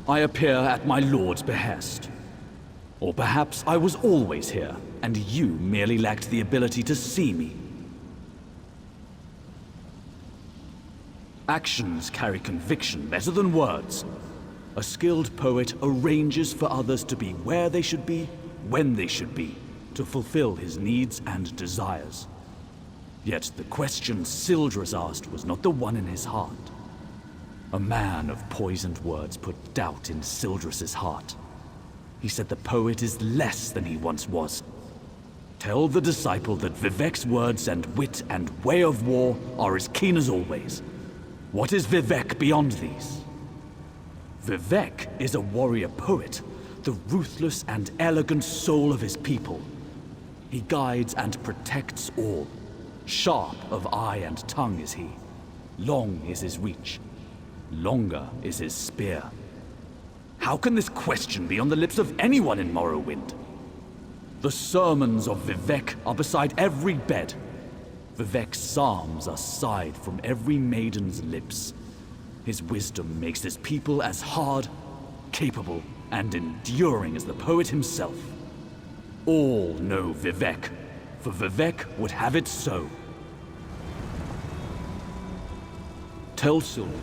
I appear at my lord's behest. Or perhaps I was always here, and you merely lacked the ability to see me. Actions carry conviction better than words. A skilled poet arranges for others to be where they should be, when they should be, to fulfill his needs and desires. Yet the question Sildras asked was not the one in his heart. A man of poisoned words put doubt in Sildras's heart. He said the poet is less than he once was. Tell the disciple that Vivek's words and wit and way of war are as keen as always. What is Vivek beyond these? Vivek is a warrior poet, the ruthless and elegant soul of his people. He guides and protects all. Sharp of eye and tongue is he. Long is his reach. Longer is his spear. How can this question be on the lips of anyone in Morrowind? The sermons of Vivek are beside every bed. Vivek's psalms are sighed from every maiden's lips. His wisdom makes his people as hard, capable, and enduring as the poet himself. All know Vivek, for Vivek would have it so. Tell Sylvia.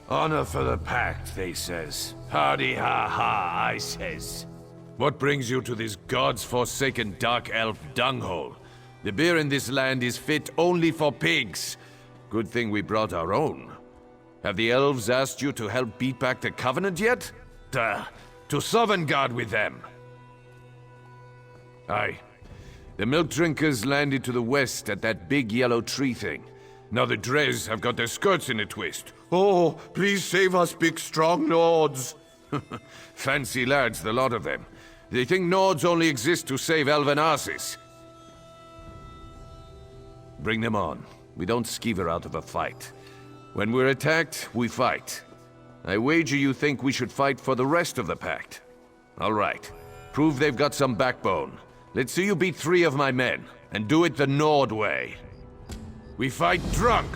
Honor for the pact, they says. Hardy ha ha, I says. What brings you to this god's-forsaken dark elf dunghole? The beer in this land is fit only for pigs. Good thing we brought our own. Have the elves asked you to help beat back the Covenant yet? Duh, to Sovngarde with them. Aye. The milk drinkers landed to the west at that big yellow tree thing. Now the Dres have got their skirts in a twist. Oh, please save us, big strong Nords. Fancy lads, the lot of them. They think Nords only exist to save elven asses. Bring them on. We don't skeever out of a fight. When we're attacked, we fight. I wager you think we should fight for the rest of the pact. All right. Prove they've got some backbone. Let's see you beat 3 of my men, and do it the Nord way. We fight drunk.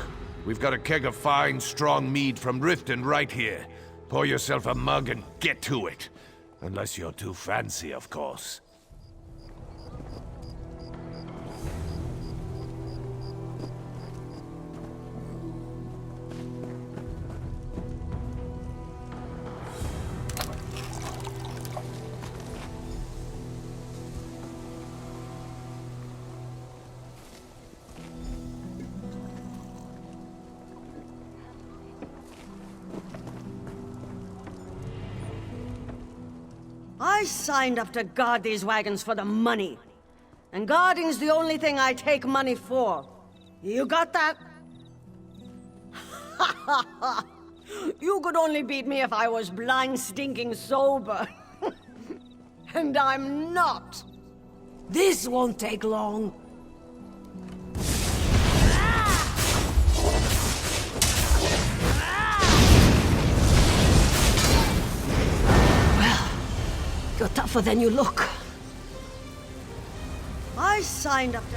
We've got a keg of fine, strong mead from Riften right here. Pour yourself a mug and get to it. Unless you're too fancy, of course. I signed up to guard these wagons for the money. And guarding's the only thing I take money for. You got that? You could only beat me if I was blind, stinking sober. And I'm not. This won't take long. You're tougher than you look. I signed up to...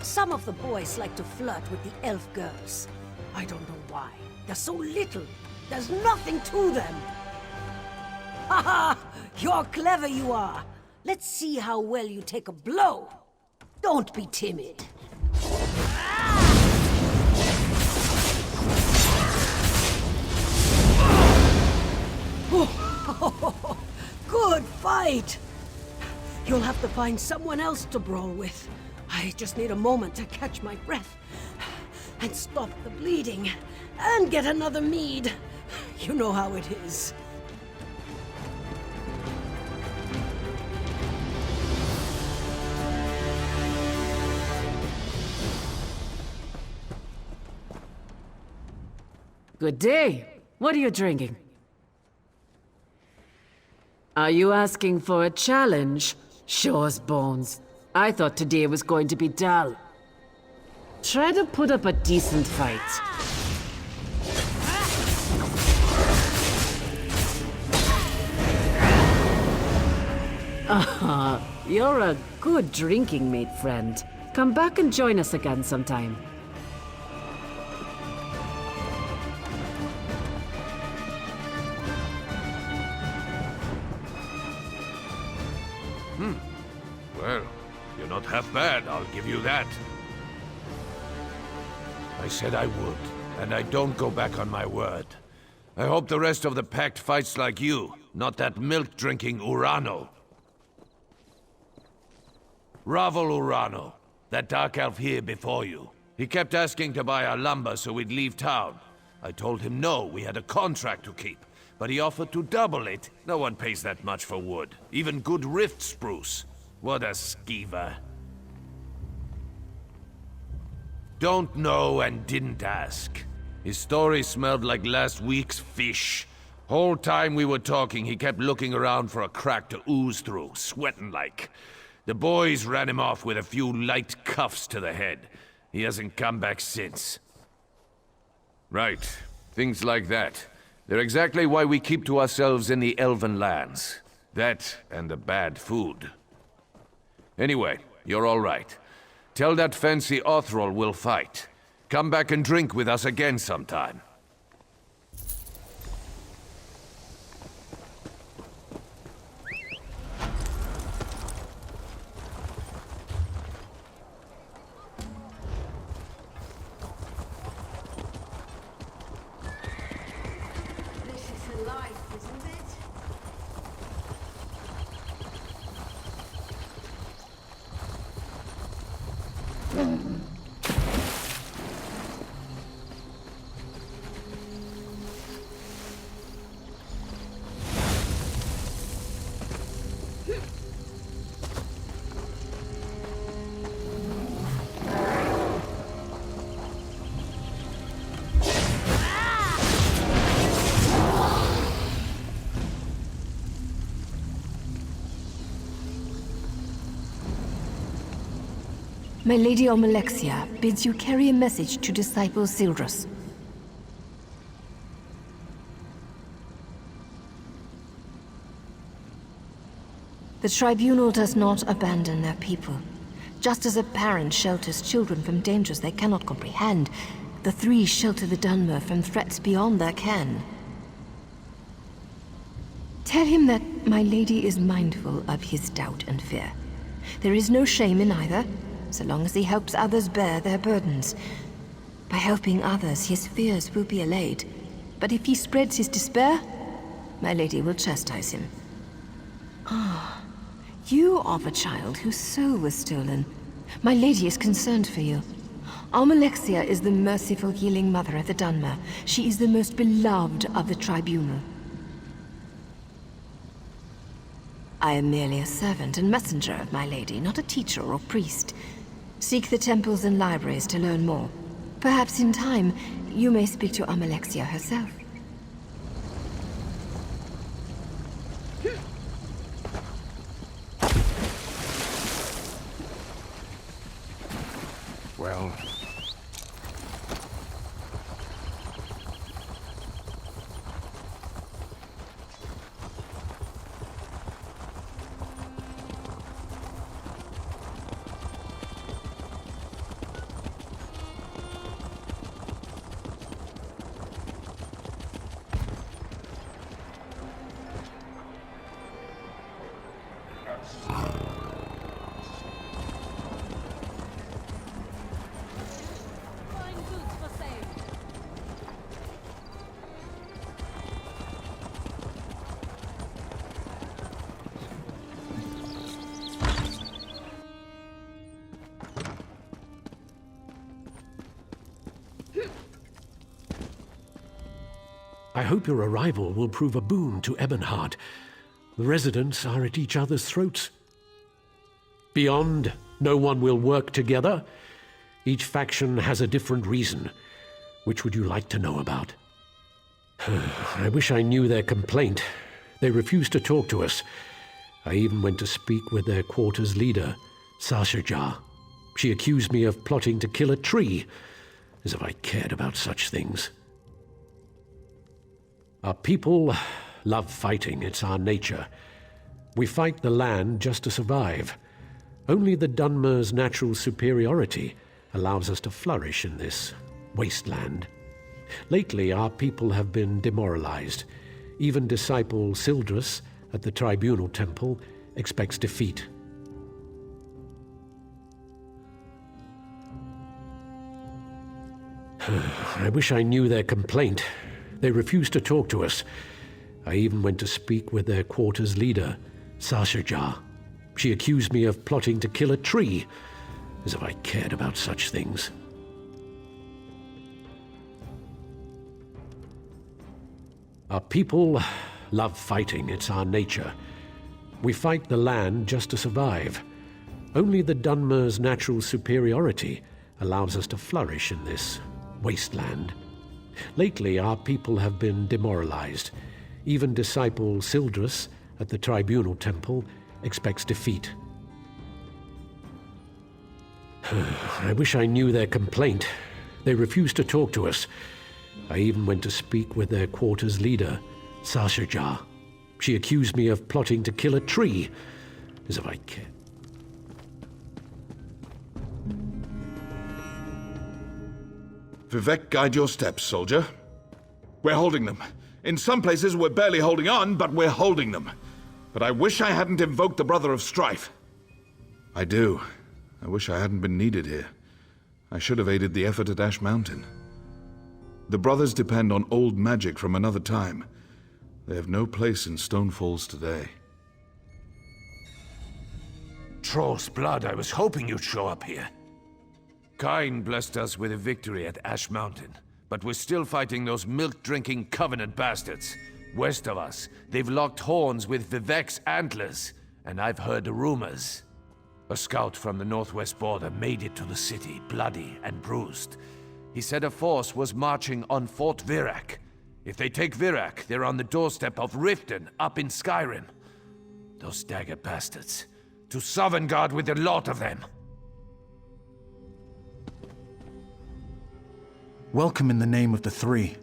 Some of the boys like to flirt with the elf girls. I don't know why. They're so little. There's nothing to them. Haha! You're clever, you are. Let's see how well you take a blow. Don't be timid. Good fight! You'll have to find someone else to brawl with. I just need a moment to catch my breath and stop the bleeding and get another mead. You know how it is. Good day. What are you drinking? Are you asking for a challenge? Shore's bones. I thought today was going to be dull. Try to put up a decent fight. You're a good drinking mate, friend. Come back and join us again sometime. Well, you're not half bad, I'll give you that. I said I would, and I don't go back on my word. I hope the rest of the Pact fights like you, not that milk-drinking Urano. Ravel Urano, that dark elf here before you. He kept asking to buy our lumber so we'd leave town. I told him no, we had a contract to keep, but he offered to double it. No one pays that much for wood, even good rift spruce. What a skeever. Don't know and didn't ask. His story smelled like last week's fish. Whole time we were talking, he kept looking around for a crack to ooze through, sweating like. The boys ran him off with a few light cuffs to the head. He hasn't come back since. Right. Things like that. They're exactly why we keep to ourselves in the Elven lands. That and the bad food. Anyway, you're all right. Tell that fancy Othrol we'll fight. Come back and drink with us again sometime. My Lady Alexia bids you carry a message to Disciple Sildrus. The Tribunal does not abandon their people. Just as a parent shelters children from dangers they cannot comprehend, the three shelter the Dunmer from threats beyond their ken. Tell him that my lady is mindful of his doubt and fear. There is no shame in either, so long as he helps others bear their burdens. By helping others, his fears will be allayed. But if he spreads his despair, my lady will chastise him. Ah, you are the child whose soul was stolen. My lady is concerned for you. Alexia is the merciful healing mother of the Dunmer. She is the most beloved of the Tribunal. I am merely a servant and messenger of my lady, not a teacher or priest. Seek the temples and libraries to learn more. Perhaps in time, you may speak to Alexia herself. Well... I hope your arrival will prove a boon to Ebonheart. The residents are at each other's throats. Beyond, no one will work together. Each faction has a different reason. Which would you like to know about? I wish I knew their complaint. They refused to talk to us. I even went to speak with their quarters leader, Sashajar. She accused me of plotting to kill a tree, as if I cared about such things. Our people love fighting. It's our nature. We fight the land just to survive. Only the Dunmer's natural superiority allows us to flourish in this wasteland. Lately, our people have been demoralized. Even disciple Sildrus at the Tribunal Temple expects defeat. I wish I knew their complaint. They refused to talk to us. I even went to speak with their quarters leader, Sashajar. She accused me of plotting to kill a tree, as if I cared about such things. Our people love fighting. It's our nature. We fight the land just to survive. Only the Dunmer's natural superiority allows us to flourish in this wasteland. Lately, our people have been demoralized. Even disciple Sildrus at the Tribunal Temple expects defeat. I wish I knew their complaint. They refused to talk to us. I even went to speak with their quarters leader, Sashajar. She accused me of plotting to kill a tree, as if I cared. Vivek, guide your steps, soldier. We're holding them. In some places, we're barely holding on, but we're holding them. But I wish I hadn't invoked the Brother of Strife. I do. I wish I hadn't been needed here. I should have aided the effort at Ash Mountain. The Brothers depend on old magic from another time. They have no place in Stonefalls today. Troll's blood, I was hoping you'd show up here. Kain blessed us with a victory at Ash Mountain, but we're still fighting those milk-drinking Covenant bastards. West of us, they've locked horns with Vivek's antlers, and I've heard rumors. A scout from the northwest border made it to the city, bloody and bruised. He said a force was marching on Fort Virak. If they take Virak, they're on the doorstep of Riften, up in Skyrim. Those dagger bastards. To Sovngarde with a lot of them. Welcome in the name of the Three.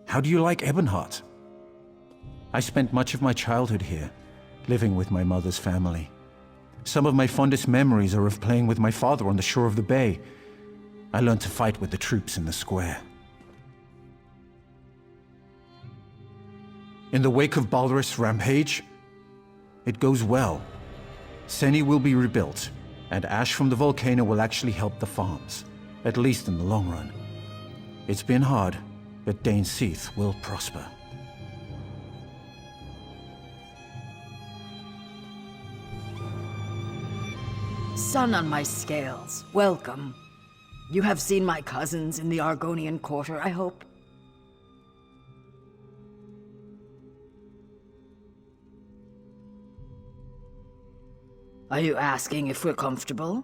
How do you like Ebonheart? I spent much of my childhood here, living with my mother's family. Some of my fondest memories are of playing with my father on the shore of the bay. I learned to fight with the troops in the square. In the wake of Balrus' rampage, it goes well. Seni will be rebuilt, and ash from the volcano will actually help the farms, at least in the long run. It's been hard, but Dane Seath will prosper. Sun on my scales, welcome. You have seen my cousins in the Argonian Quarter, I hope? Are you asking if we're comfortable?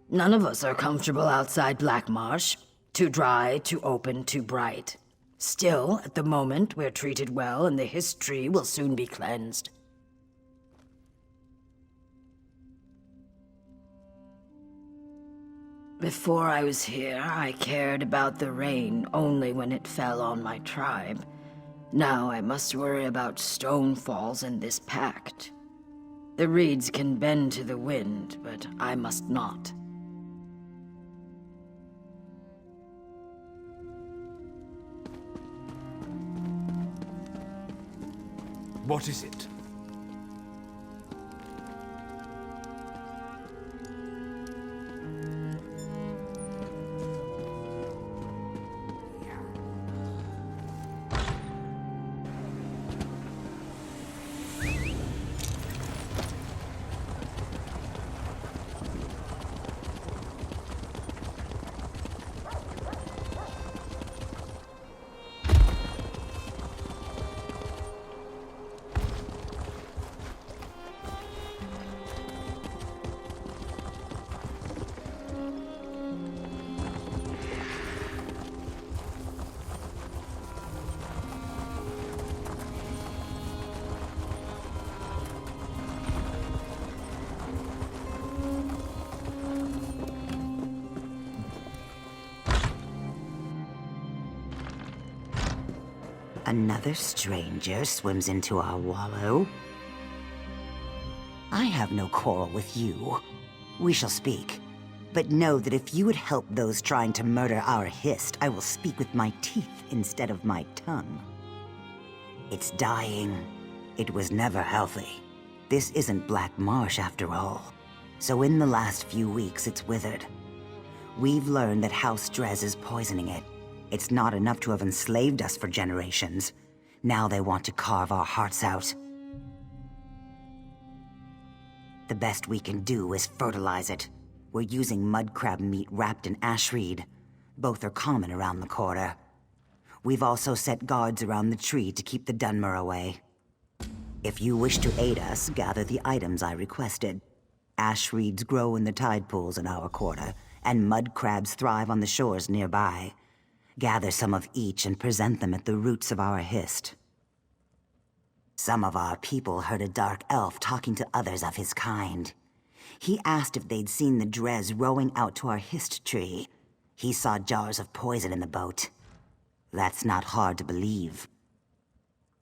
None of us are comfortable outside Black Marsh. Too dry, too open, too bright. Still, at the moment, we're treated well, and the history will soon be cleansed. Before I was here, I cared about the rain only when it fell on my tribe. Now I must worry about Stonefalls and this pact. The reeds can bend to the wind, but I must not. What is it? Another stranger swims into our wallow. I have no quarrel with you. We shall speak. But know that if you would help those trying to murder our Hist, I will speak with my teeth instead of my tongue. It's dying. It was never healthy. This isn't Black Marsh after all. So in the last few weeks, it's withered. We've learned that House Drez is poisoning it. It's not enough to have enslaved us for generations. Now they want to carve our hearts out. The best we can do is fertilize it. We're using mud crab meat wrapped in ashreed. Both are common around the quarter. We've also set guards around the tree to keep the Dunmer away. If you wish to aid us, gather the items I requested. Ashreeds grow in the tide pools in our quarter, and mud crabs thrive on the shores nearby. Gather some of each and present them at the roots of our Hist. Some of our people heard a dark elf talking to others of his kind. He asked if they'd seen the Drez rowing out to our Hist tree. He saw jars of poison in the boat. That's not hard to believe.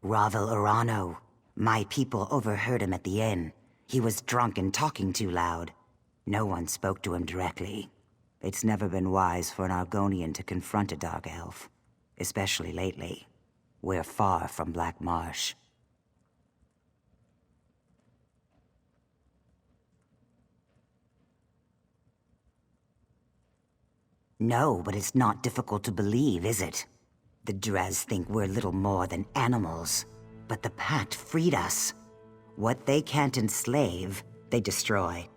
Ravel Urano. My people overheard him at the inn. He was drunk and talking too loud. No one spoke to him directly. It's never been wise for an Argonian to confront a dark elf. Especially lately. We're far from Black Marsh. No, but it's not difficult to believe, is it? The Drez think we're little more than animals. But the Pact freed us. What they can't enslave, they destroy.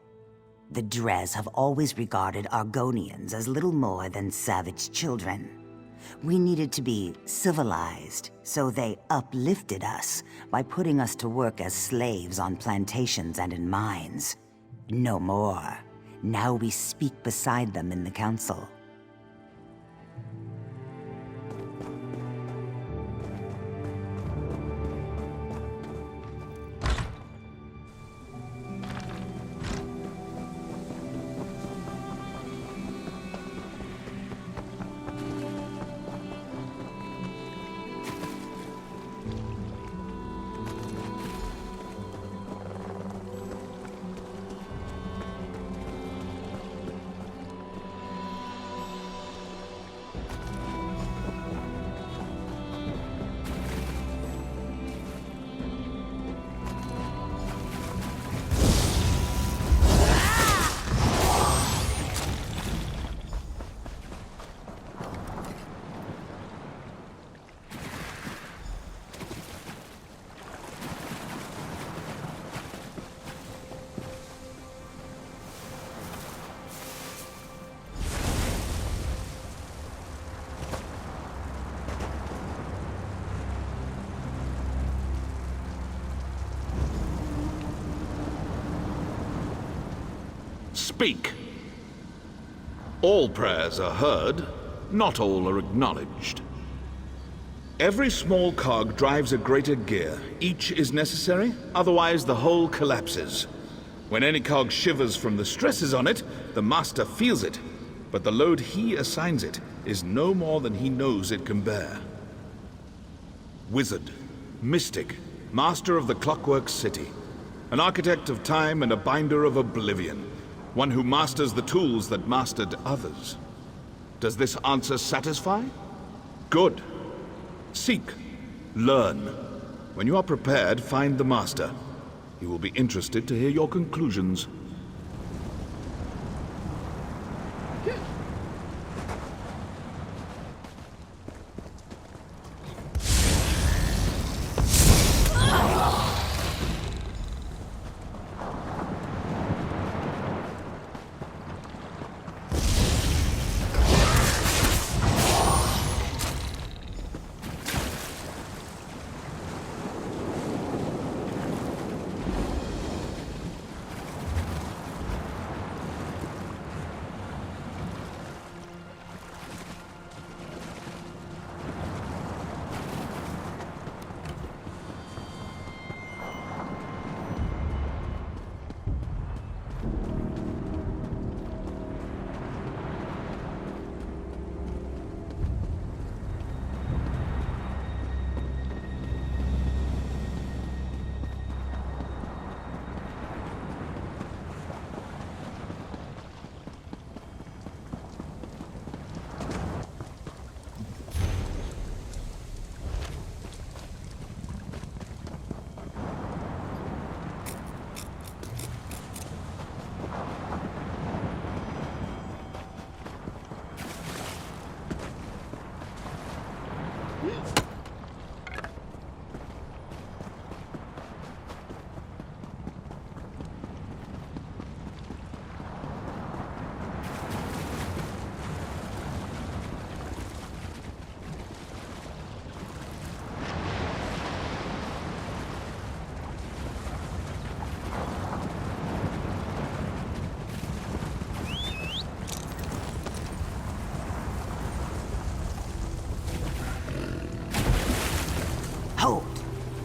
The Drez have always regarded Argonians as little more than savage children. We needed to be civilized, so they uplifted us by putting us to work as slaves on plantations and in mines. No more. Now we speak beside them in the council. Speak. All prayers are heard, not all are acknowledged. Every small cog drives a greater gear. Each is necessary, otherwise the whole collapses. When any cog shivers from the stresses on it, the master feels it, but the load he assigns it is no more than he knows it can bear. Wizard, mystic, master of the Clockwork City, an architect of time and a binder of oblivion. One who masters the tools that mastered others. Does this answer satisfy? Good. Seek. Learn. When you are prepared, find the master. He will be interested to hear your conclusions.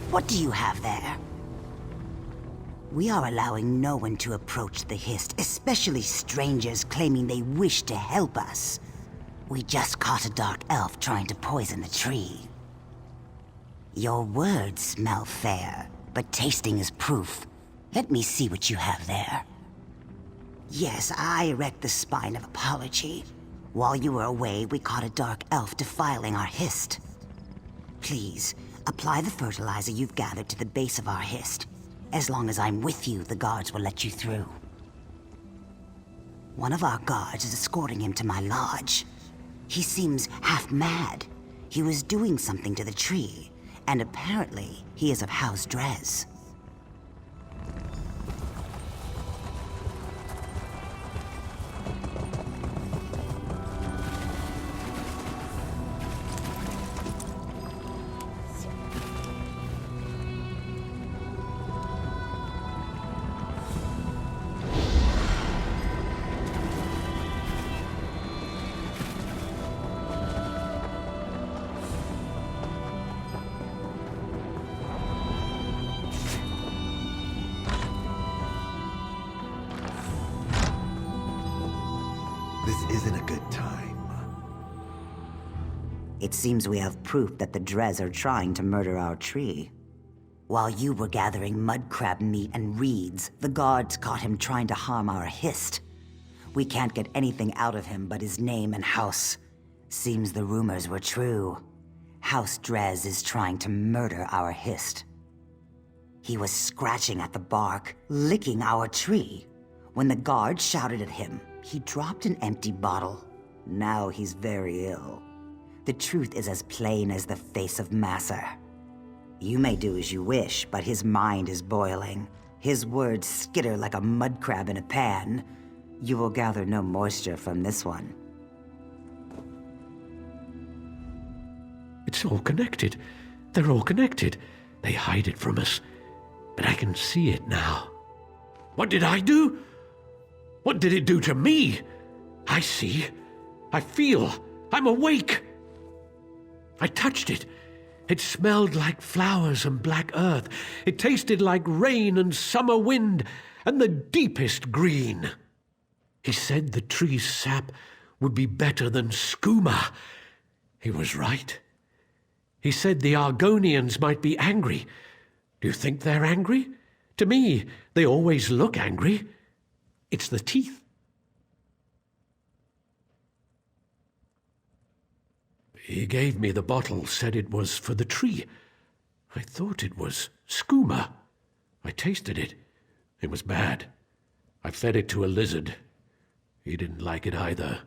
What do you have there? We are allowing no one to approach the Hist, especially strangers claiming they wish to help us. We just caught a dark elf trying to poison the tree. Your words smell fair, but tasting is proof. Let me see what you have there. Yes, I erect the spine of apology. While you were away, we caught a dark elf defiling our Hist. Please, apply the fertilizer you've gathered to the base of our Hist. As long as I'm with you, the guards will let you through. One of our guards is escorting him to my lodge. He seems half mad. He was doing something to the tree, and apparently he is of House Drez. This isn't a good time. It seems we have proof that the Drez are trying to murder our tree. While you were gathering mud crab meat and reeds, the guards caught him trying to harm our Hist. We can't get anything out of him but his name and house. Seems the rumors were true. House Drez is trying to murder our Hist. He was scratching at the bark, licking our tree. When the guard shouted at him, he dropped an empty bottle. Now he's very ill. The truth is as plain as the face of Masser. You may do as you wish, but his mind is boiling. His words skitter like a mud crab in a pan. You will gather no moisture from this one. It's all connected. They're all connected. They hide it from us. But I can see it now. What did I do? What did it do to me? I see. I feel. I'm awake. I touched it. It smelled like flowers and black earth. It tasted like rain and summer wind and the deepest green. He said the tree's sap would be better than skooma. He was right. He said the Argonians might be angry. Do you think they're angry? To me, they always look angry. It's the teeth. He gave me the bottle, said it was for the tree. I thought it was skooma. I tasted it. It was bad. I fed it to a lizard. He didn't like it either.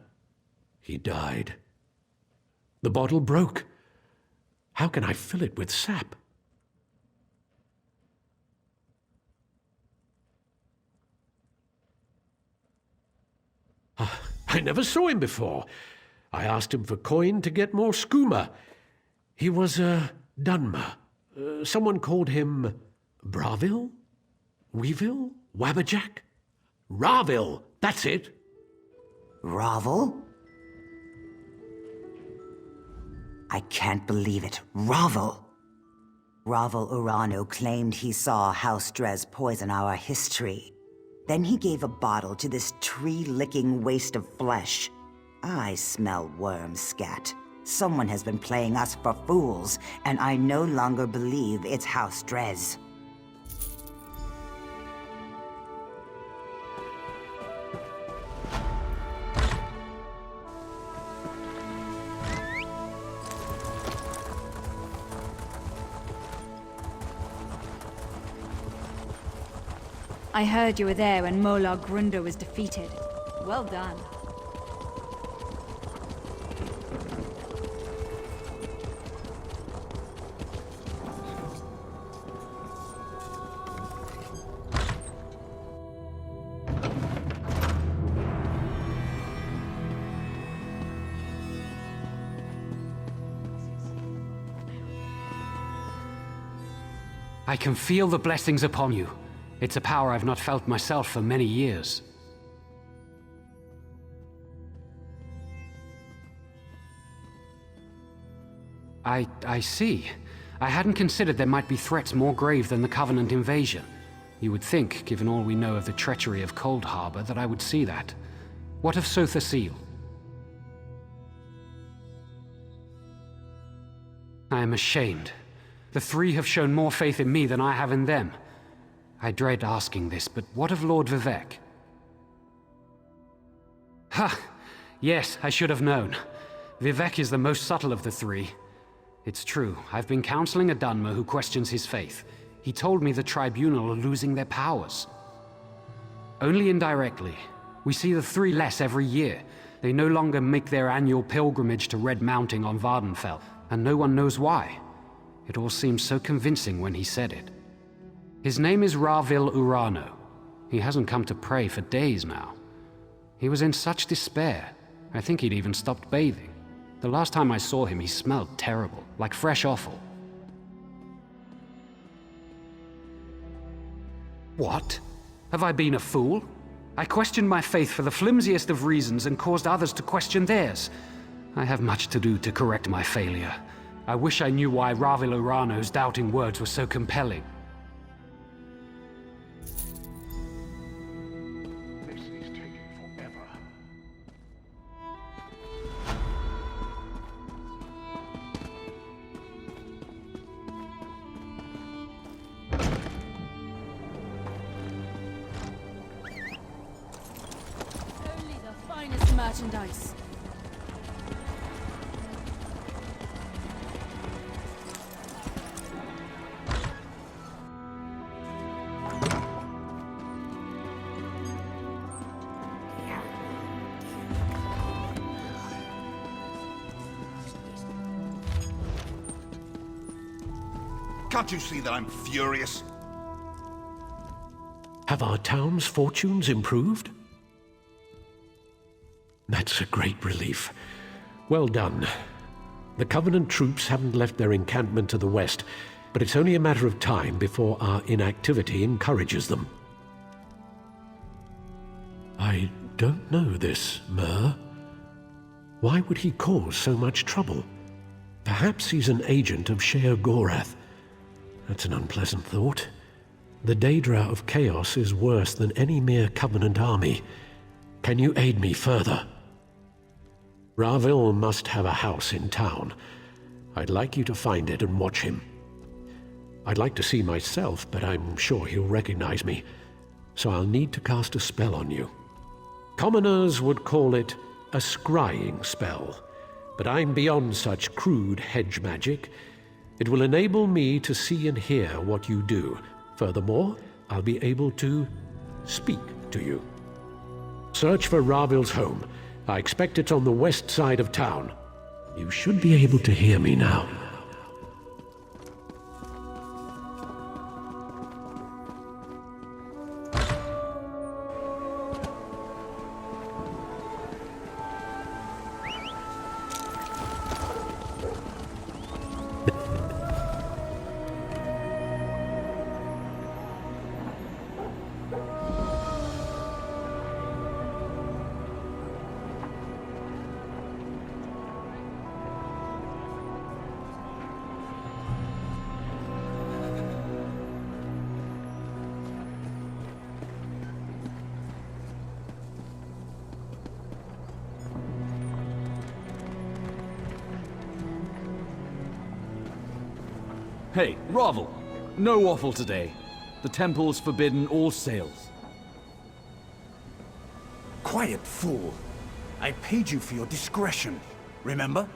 He died. The bottle broke. How can I fill it with sap? I never saw him before. I asked him for coin to get more skooma. He was a Dunmer. Someone called him Bravil? Weevil? Wabberjack? Ravil, that's it. Ravel? I can't believe it. Ravel! Ravel Urano claimed he saw House Drez poison our history. Then he gave a bottle to this tree-licking waste of flesh. I smell worm scat. Someone has been playing us for fools, and I no longer believe it's House Drez. I heard you were there when Molar Grunder was defeated. Well done. I can feel the blessings upon you. It's a power I've not felt myself for many years. I see. I hadn't considered there might be threats more grave than the Covenant invasion. You would think, given all we know of the treachery of Cold Harbor, that I would see that. What of Sotha Seal? I am ashamed. The three have shown more faith in me than I have in them. I dread asking this, but what of Lord Vivek? Ha! Yes, I should have known. Vivek is the most subtle of the three. It's true, I've been counseling a Dunmer who questions his faith. He told me the Tribunal are losing their powers. Only indirectly. We see the three less every year. They no longer make their annual pilgrimage to Red Mountain on Vardenfell, and no one knows why. It all seemed so convincing when he said it. His name is Ravil Urano. He hasn't come to pray for days now. He was in such despair. I think he'd even stopped bathing. The last time I saw him, he smelled terrible, like fresh offal. What? Have I been a fool? I questioned my faith for the flimsiest of reasons and caused others to question theirs. I have much to do to correct my failure. I wish I knew why Ravil Urano's doubting words were so compelling. This is taking forever. Only the finest merchandise. Can't you see that I'm furious? Have our town's fortunes improved? That's a great relief. Well done. The Covenant troops haven't left their encampment to the west, but it's only a matter of time before our inactivity encourages them. I don't know this, Myr. Why would he cause so much trouble? Perhaps he's an agent of Sheer Gorath. That's an unpleasant thought. The Daedra of Chaos is worse than any mere Covenant army. Can you aid me further? Ravil must have a house in town. I'd like you to find it and watch him. I'd like to see myself, but I'm sure he'll recognize me, so I'll need to cast a spell on you. Commoners would call it a scrying spell, but I'm beyond such crude hedge magic. It will enable me to see and hear what you do. Furthermore, I'll be able to speak to you. Search for Ravil's home. I expect it's on the west side of town. You should be able to hear me now. Hey, Ravil! No waffle today. The temple's forbidden all sales. Quiet, fool. I paid you for your discretion, remember?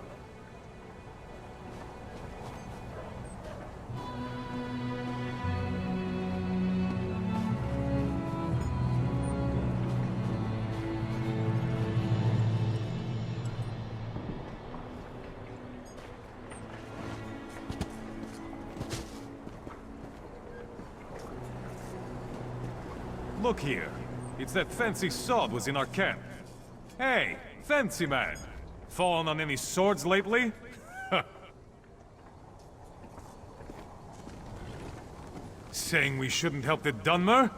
Look here. It's that fancy sword was in our camp. Hey, fancy man. Fallen on any swords lately? Saying we shouldn't help the Dunmer?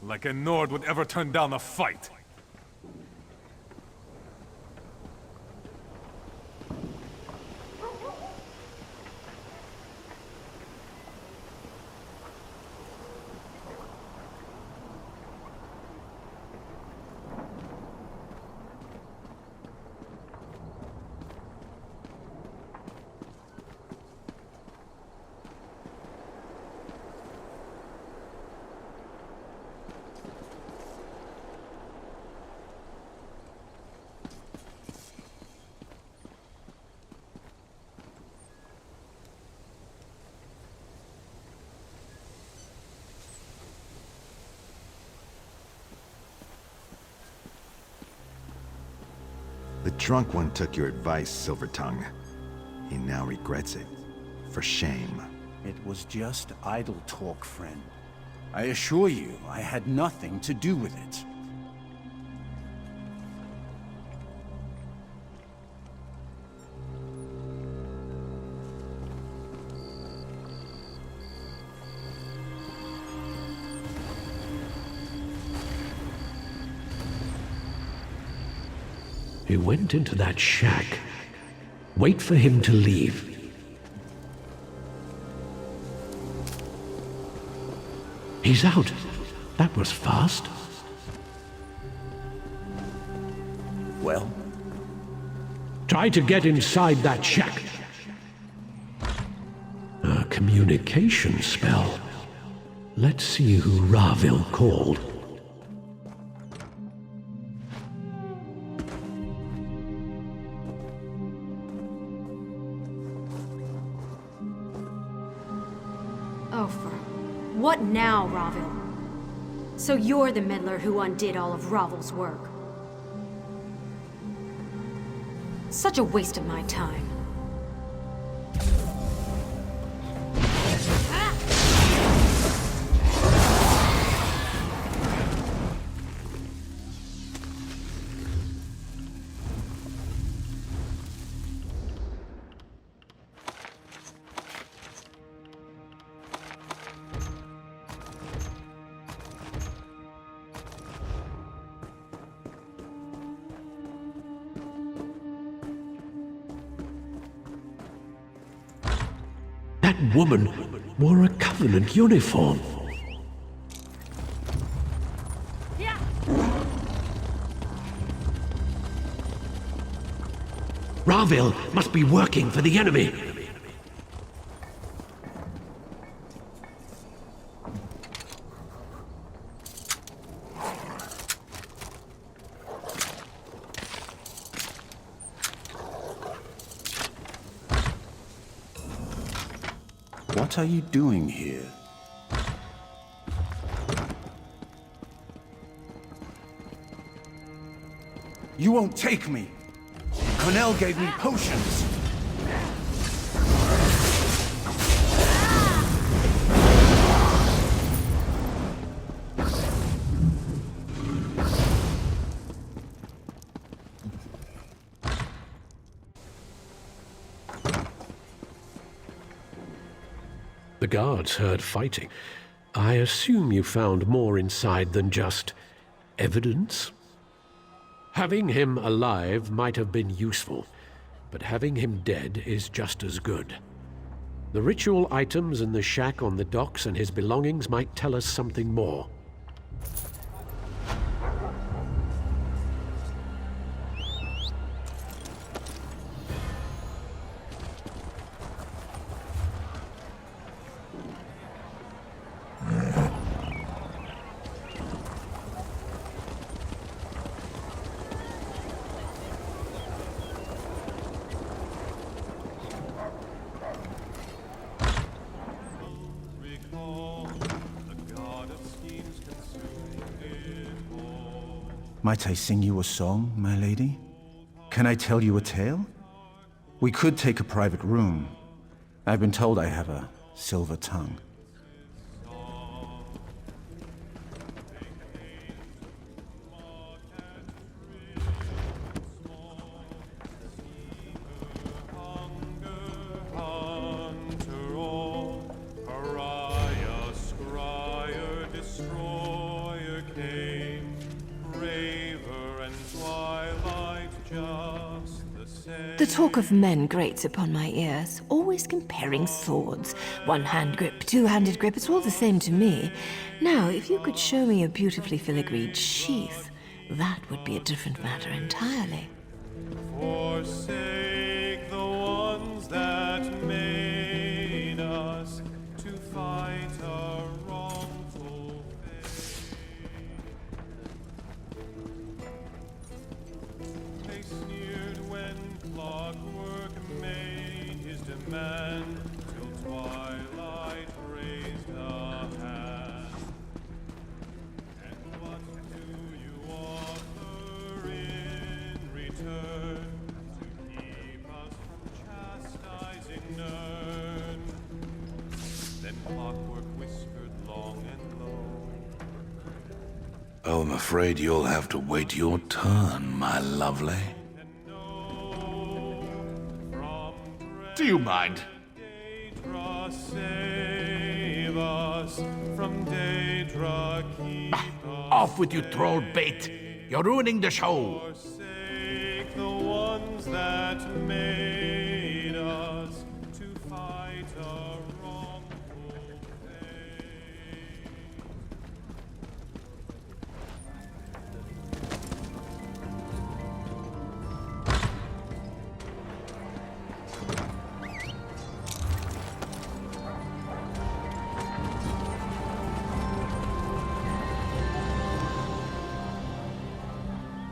Like a Nord would ever turn down a fight. drunk one took your advice, Silvertongue. He now regrets it. For shame. It was just idle talk, friend. I assure you, I had nothing to do with it. He went into that shack. Wait for him to leave. He's out. That was fast. Well? Try to get inside that shack. A communication spell. Let's see who Ravil called. Oh, what now, Ravil? So you're the meddler who undid all of Ravel's work. Such a waste of my time. That woman wore a Covenant uniform. Ravil must be working for the enemy. What are you doing here? You won't take me! Cornell gave me potions! The guards heard fighting. I assume you found more inside than just evidence? Having him alive might have been useful, but having him dead is just as good. The ritual items in the shack on the docks and his belongings might tell us something more. Might I sing you a song, my lady? Can I tell you a tale? We could take a private room. I've been told I have a silver tongue. The talk of men grates upon my ears, always comparing swords. One-hand grip, two-handed grip, it's all the same to me. Now, if you could show me a beautifully filigreed sheath, that would be a different matter entirely. Forsake the ones that made us to fight a wrongful fate. They sneered when clockwork made his demand, till twilight raised a hand. And what do you offer in return? clockwork whispered long and low. Oh, I'm afraid you'll have to wait your turn, my lovely. Do you mind? Daedra, save us from Daedra, keep us Off with you, troll bait! You're ruining the show! forsake the ones that made us to fight a wrongful fate.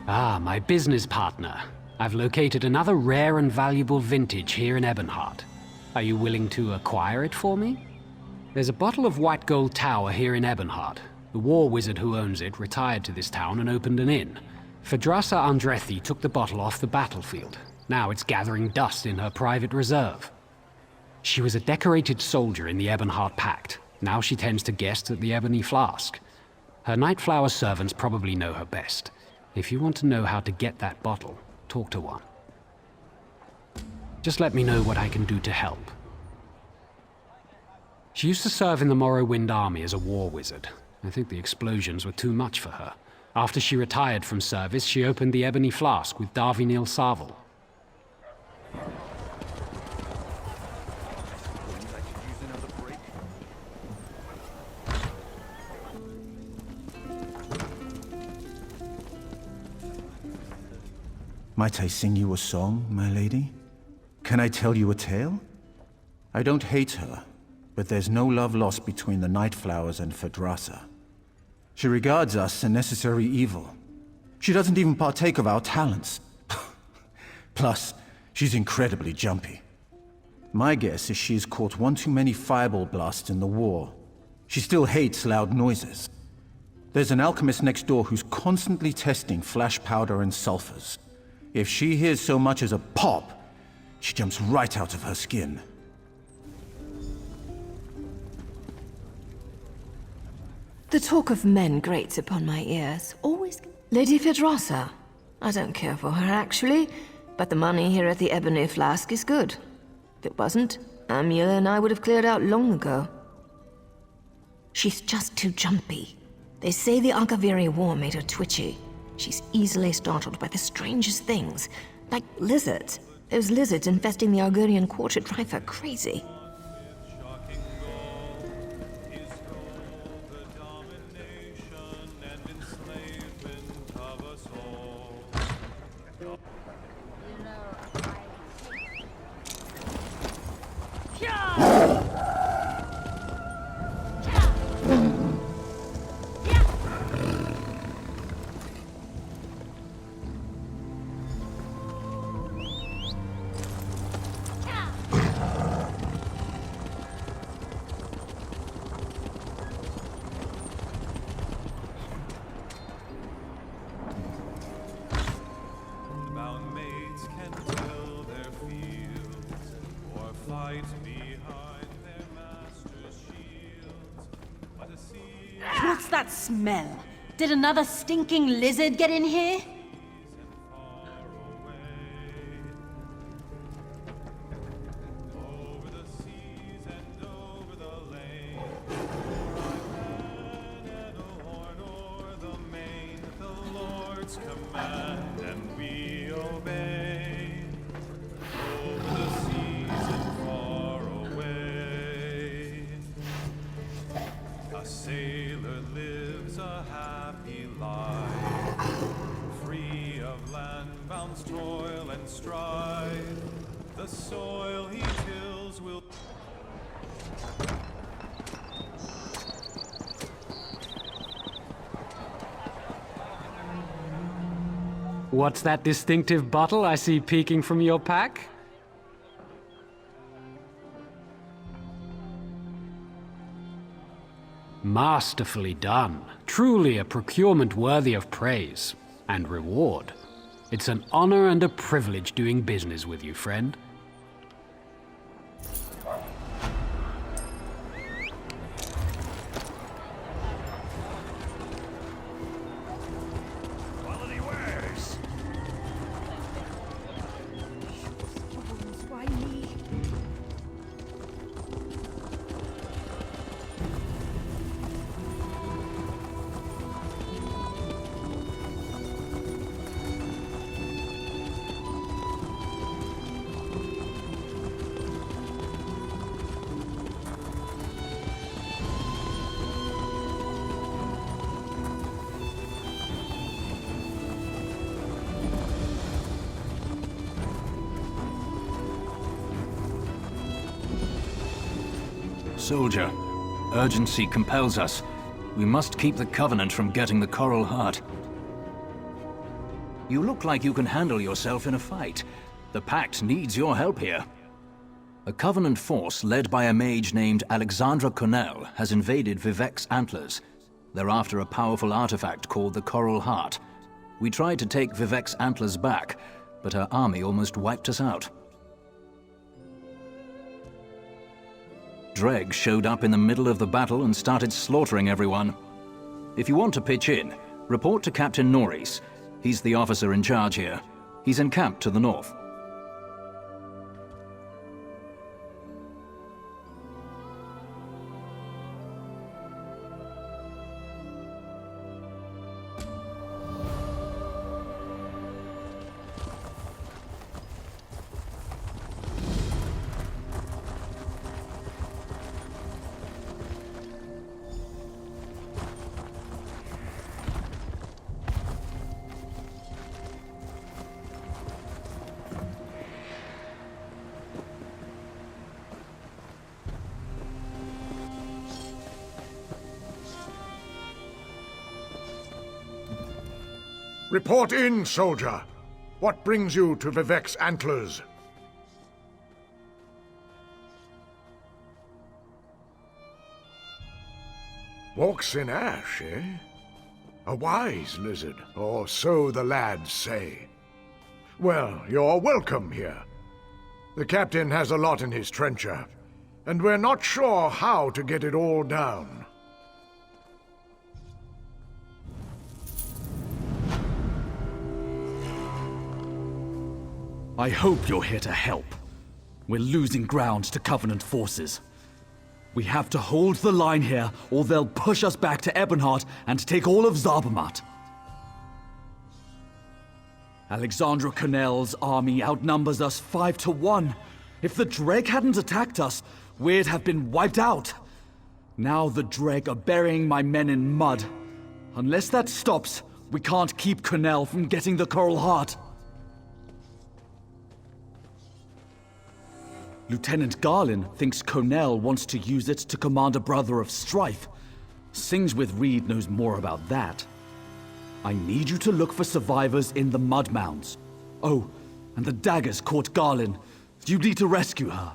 Ah, my business partner. I've located another rare and valuable vintage here in Ebonheart. Are you willing to acquire it for me? There's a bottle of white gold tower here in Ebonheart. The war wizard who owns it retired to this town and opened an inn. Phadrasa Andrethi took the bottle off the battlefield. Now it's gathering dust in her private reserve. She was a decorated soldier in the Ebonheart Pact. Now she tends to guests at the Ebony Flask. Her Nightflower servants probably know her best. If you want to know how to get that bottle, talk to one. Just let me know what I can do to help. She used to serve in the Morrowind army as a war wizard. I think the explosions were too much for her. After she retired from service, she opened the Ebony Flask with Darvinil Sarvel. Might I sing you a song, my lady? Can I tell you a tale? I don't hate her, but there's no love lost between the Nightflowers and Phadrasa. She regards us a necessary evil. She doesn't even partake of our talents. Plus, she's incredibly jumpy. My guess is she's caught one too many fireball blasts in the war. She still hates loud noises. There's an alchemist next door who's constantly testing flash powder and sulfurs. If she hears so much as a pop, she jumps right out of her skin. The talk of men grates upon my ears. Always... Lady Phadrasa. I don't care for her, actually, but the money here at the Ebony Flask is good. If it wasn't, Amula and I would have cleared out long ago. She's just too jumpy. They say the Akaviri War made her twitchy. She's easily startled by the strangest things, like lizards. Those lizards infesting the Argonian quarter drive her crazy. What's that smell? Did another stinking lizard get in here? What's that distinctive bottle I see peeking from your pack? Masterfully done. Truly a procurement worthy of praise and reward. It's an honor and a privilege doing business with you, friend. soldier. Urgency compels us. We must keep the Covenant from getting the Coral Heart. You look like you can handle yourself in a fight. The Pact needs your help here. A Covenant force led by a mage named Alexandra Connell has invaded Vivec's Antlers. They're after a powerful artifact called the Coral Heart. We tried to take Vivec's Antlers back, but her army almost wiped us out. Dreg showed up in the middle of the battle and started slaughtering everyone. If you want to pitch in, report to Captain Norris. He's the officer in charge here. He's encamped to the north. Report in, soldier. What brings you to Vivec's Antlers? Walks in ash, eh? A wise lizard, or so the lads say. Well, you're welcome here. The captain has a lot in his trencher, and we're not sure how to get it all down. I hope you're here to help. We're losing ground to Covenant forces. We have to hold the line here, or they'll push us back to Ebonheart and take all of Zarbamat. Alexandra Connell's army outnumbers us 5-1. If the Dreg hadn't attacked us, we'd have been wiped out. Now the Dreg are burying my men in mud. Unless that stops, we can't keep Connell from getting the Coral Heart. Lieutenant Garlin thinks Connell wants to use it to command a brother of strife. Sings with Reed knows more about that. I need you to look for survivors in the mud mounds. Oh, and the daggers caught Garlin. You need to rescue her.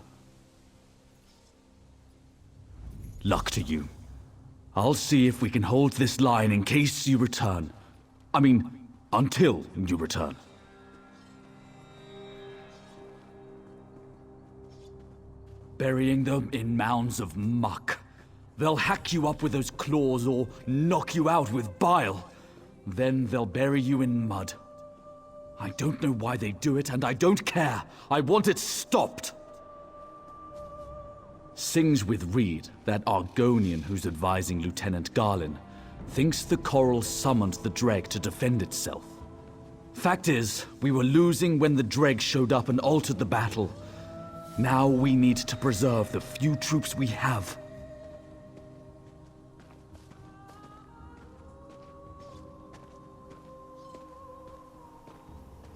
Luck to you. I'll see if we can hold this line in case you return. I mean, until you return. Burying them in mounds of muck. They'll hack you up with those claws or knock you out with bile. Then they'll bury you in mud. I don't know why they do it, and I don't care. I want it stopped. Sings with Reed, that Argonian who's advising Lieutenant Garlin, thinks the Coral summoned the Dreg to defend itself. Fact is, we were losing when the Dreg showed up and altered the battle. Now we need to preserve the few troops we have.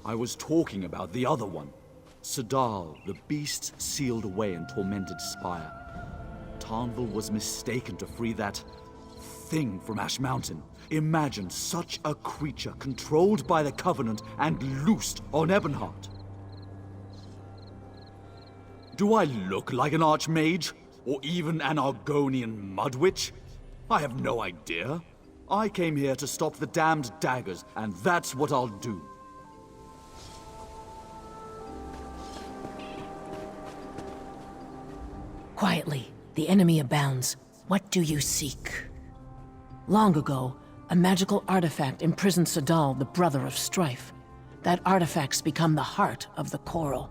I was talking about the other one. Sadal, the beast sealed away in Tormented Spire. Tarnval was mistaken to free that thing from Ash Mountain. Imagine such a creature controlled by the Covenant and loosed on Ebonheart. Do I look like an Archmage? Or even an Argonian Mudwitch? I have no idea. I came here to stop the damned daggers, and that's what I'll do. Quietly, the enemy abounds. What do you seek? Long ago, a magical artifact imprisoned Sadal, the brother of strife. That artifact's become the heart of the Coral.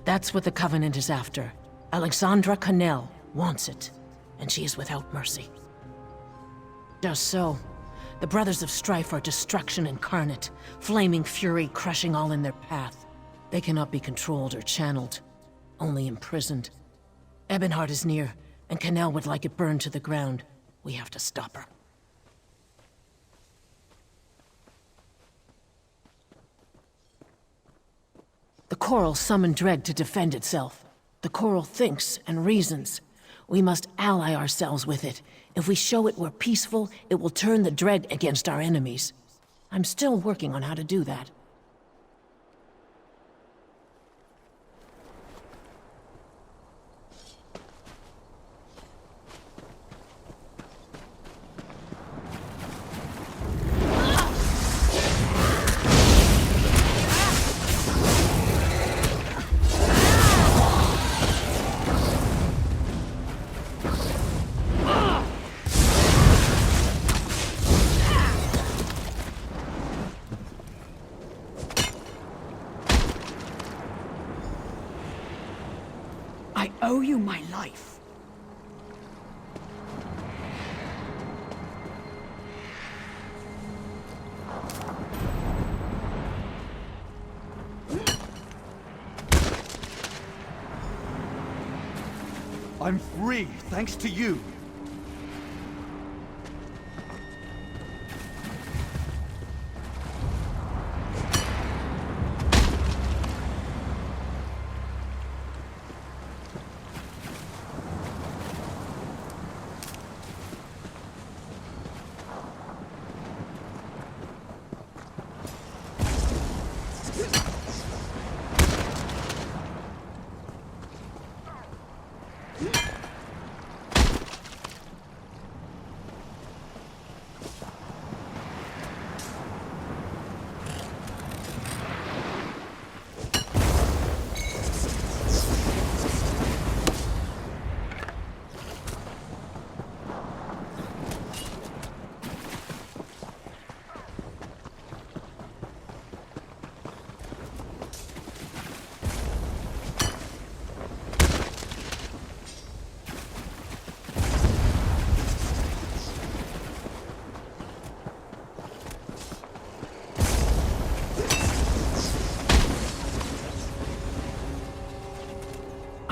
That's what the Covenant is after. Alexandra Connell wants it, and she is without mercy. Just so, the Brothers of Strife are destruction incarnate, flaming fury crushing all in their path. They cannot be controlled or channeled, only imprisoned. Ebonheart is near, and Connell would like it burned to the ground. We have to stop her. The Coral summoned Dreg to defend itself. The Coral thinks and reasons. We must ally ourselves with it. If we show it we're peaceful, it will turn the Dread against our enemies. I'm still working on how to do that. I owe you my life. I'm free, thanks to you.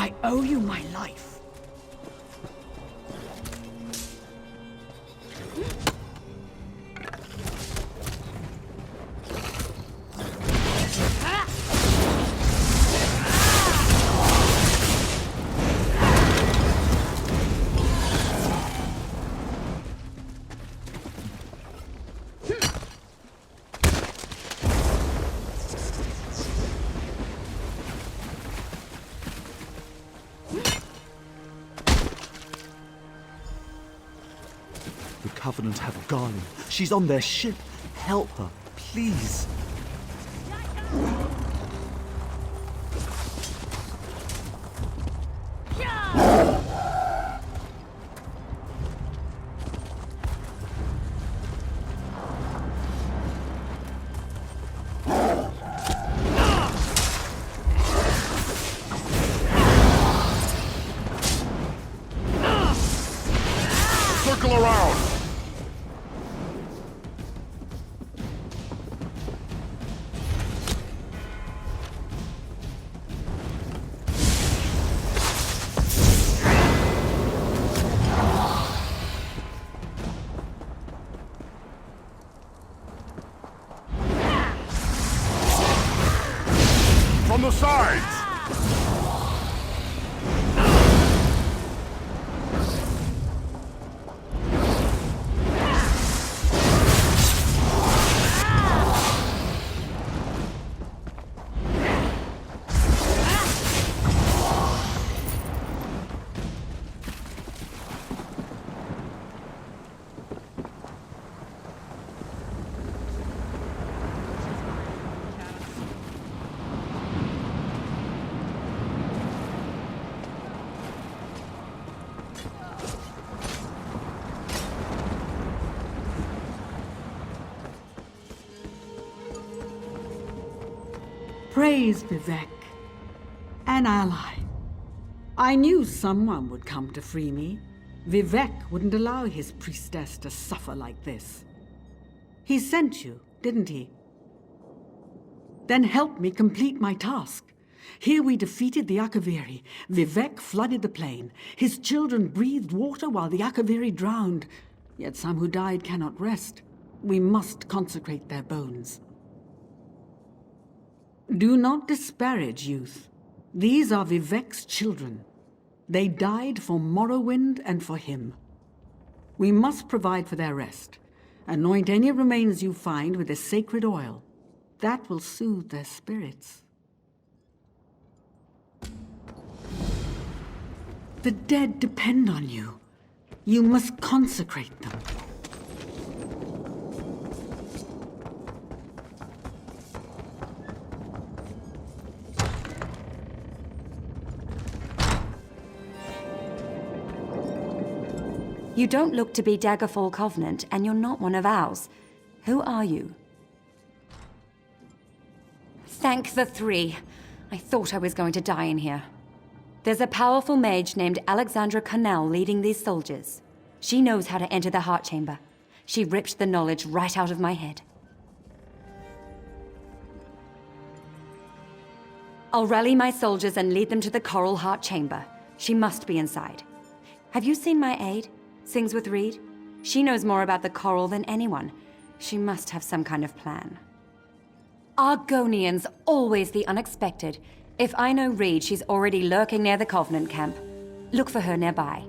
I owe you my life. The Covenant have Garland. She's on their ship. Help her, please. Circle around! From the sides! Praise Vivek, an ally. I knew someone would come to free me. Vivek wouldn't allow his priestess to suffer like this. He sent you, didn't he? Then help me complete my task. Here we defeated the Akaviri. Vivek flooded the plain. His children breathed water while the Akaviri drowned. Yet some who died cannot rest. We must consecrate their bones. Do not disparage youth. These are Vivek's children. They died for Morrowind and for him. We must provide for their rest. Anoint any remains you find with the sacred oil. That will soothe their spirits. The dead depend on you. You must consecrate them. You don't look to be Daggerfall Covenant, and you're not one of ours. Who are you? Thank the three. I thought I was going to die in here. There's a powerful mage named Alexandra Connell leading these soldiers. She knows how to enter the heart chamber. She ripped the knowledge right out of my head. I'll rally my soldiers and lead them to the Coral Heart Chamber. She must be inside. Have you seen my aide? Sings with Reed? She knows more about the coral than anyone. She must have some kind of plan. Argonians, always the unexpected. If I know Reed, she's already lurking near the Covenant camp. Look for her nearby.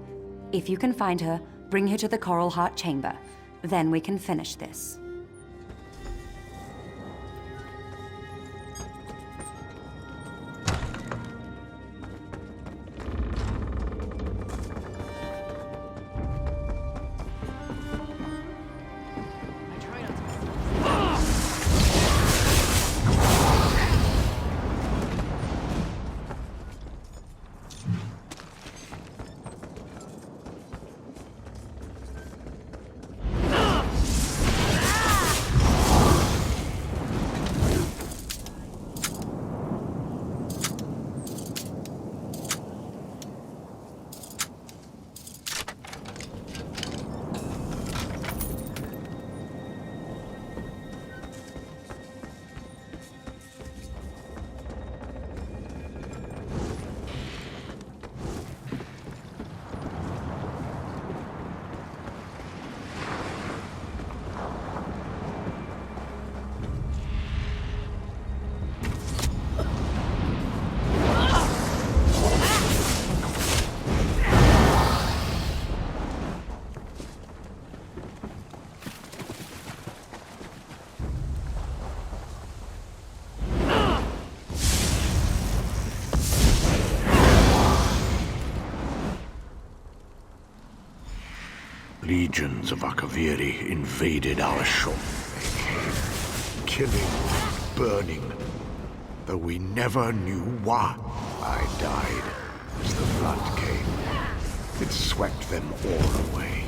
If you can find her, bring her to the Coral Heart Chamber. Then we can finish this. Legions of Akaviri invaded our shore. They came, killing, burning, though we never knew why. I died as the flood came. It swept them all away.